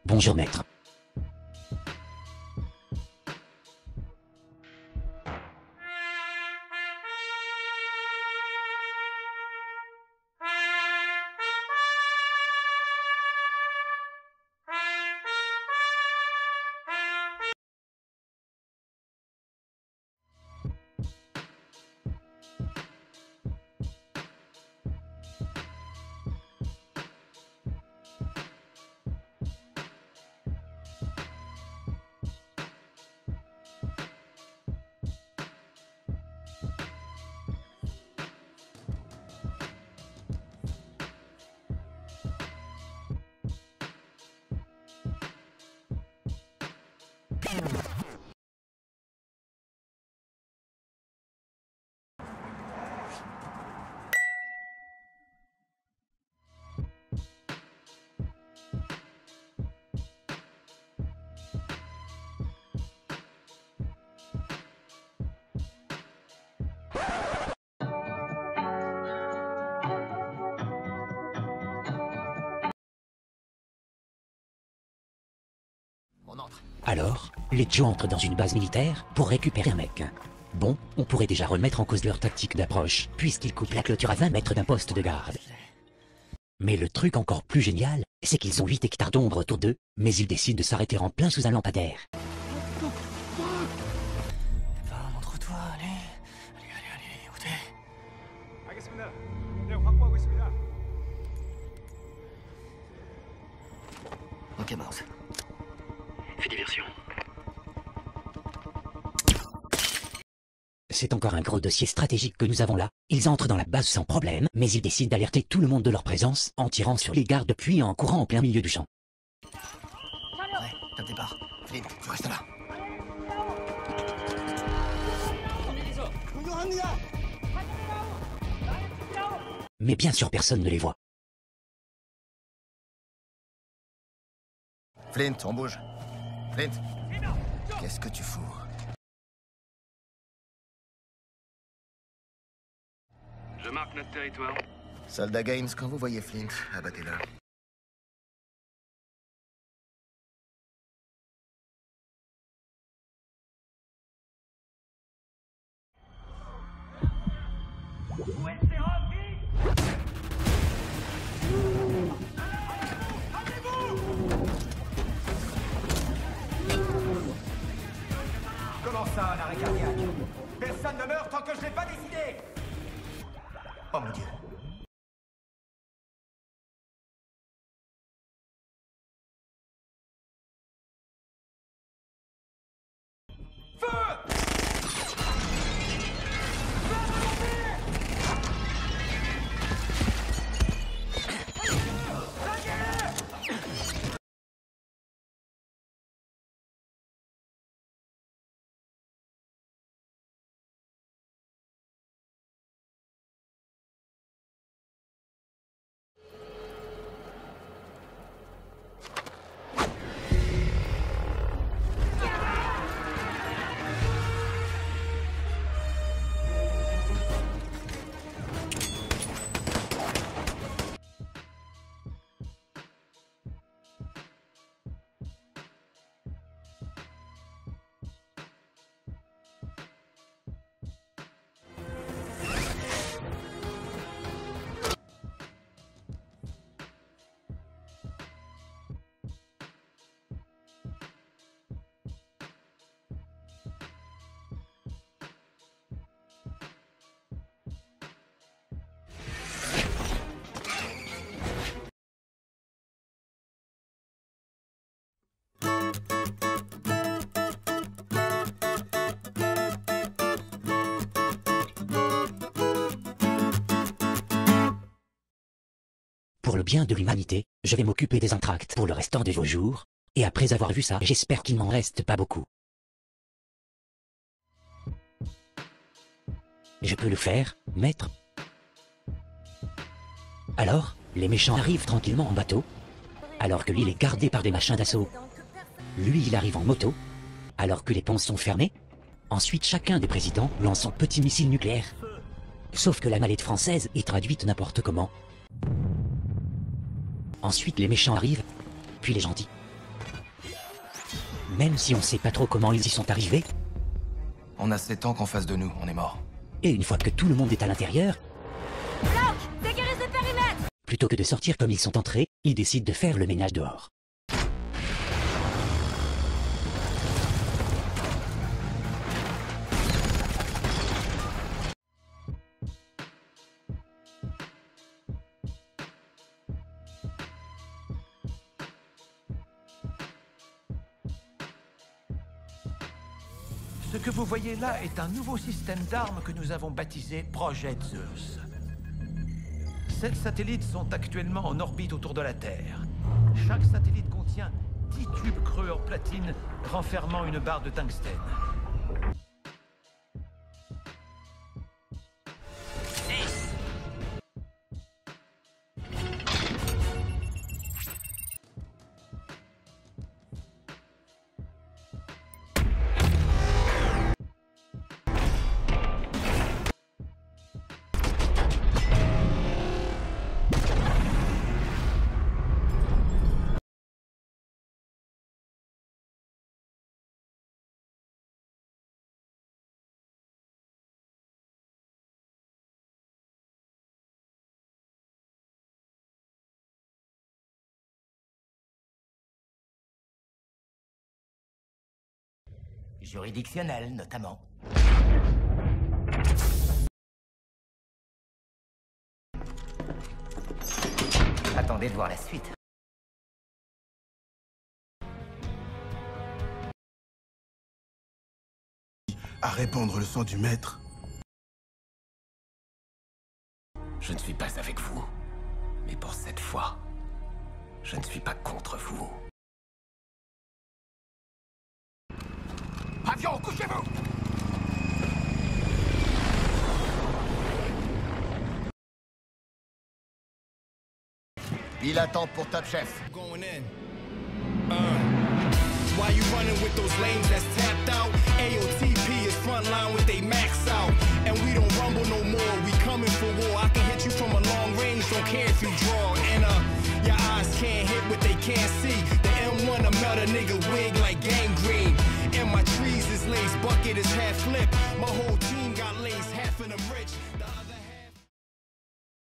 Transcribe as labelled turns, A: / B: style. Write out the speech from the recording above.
A: Bonjour maître. Alors, les Joe entrent dans une base militaire pour récupérer un mec. Bon, on pourrait déjà remettre en cause leur tactique d'approche, puisqu'ils coupent la clôture à 20 mètres d'un poste de garde. Mais le truc encore plus génial, c'est qu'ils ont 8 hectares d'ombre autour d'eux, mais ils décident de s'arrêter en plein sous un lampadaire.
B: montre-toi, allez, où t'es?
C: 알겠습니다. 네, 확보하고 있습니다.
B: Ok, Mars. Fais diversion.
A: C'est encore un gros dossier stratégique que nous avons là. Ils entrent dans la base sans problème, mais ils décident d'alerter tout le monde de leur présence en tirant sur les gardes puis en courant en plein milieu du champ.
B: Ouais, top départ. Flynn, tu restes là.
A: Mais bien sûr personne ne les voit.
B: Flint, on bouge. Flint, qu'est-ce que tu fous?
D: Je marque notre territoire.
B: Soldat Gaines, quand vous voyez Flint, abattez-le.
C: Comment ça, un arrêt cardiaque? Personne ne meurt tant que je l'ai pas décidé. Oh mon Dieu.
A: Pour le bien de l'humanité, je vais m'occuper des entr'actes pour le restant de vos jours, et après avoir vu ça, j'espère qu'il m'en reste pas beaucoup. Je peux le faire, maître? Alors, les méchants arrivent tranquillement en bateau, alors que l'île est gardée par des machins d'assaut. Lui, il arrive en moto, alors que les ponts sont fermés. Ensuite, chacun des présidents lance son petit missile nucléaire. Sauf que la mallette française est traduite n'importe comment. Ensuite, les méchants arrivent, puis les gentils. Même si on sait pas trop comment ils y sont arrivés.
B: On a 7 ans qu'en face de nous, on est mort.
A: Et une fois que tout le monde est à l'intérieur...
E: Bloc! Sécurise le périmètre!
A: Plutôt que de sortir comme ils sont entrés, ils décident de faire le ménage dehors.
F: Ce que vous voyez là est un nouveau système d'armes que nous avons baptisé Projet Zeus. 7 satellites sont actuellement en orbite autour de la Terre. Chaque satellite contient 10 tubes creux en platine renfermant une barre de tungstène.
B: Juridictionnel, notamment. Attendez de voir la suite.
G: À répandre le sang du maître.
B: Je ne suis pas avec vous. Mais pour cette fois, je ne suis pas contre vous. Avion, couchez-vous! Il attend pour Top Chef.
H: Why you running with those lanes that's tapped out? AOTP is frontline with they max out. And we don't rumble no more, we coming for war. I can hit you from a long range, don't care if you draw. And your eyes can't hit what they can't see. The M1 will melt a nigga wig like gangrene. And my trees is lace, bucket is half flip. My whole team got lace, half of them rich.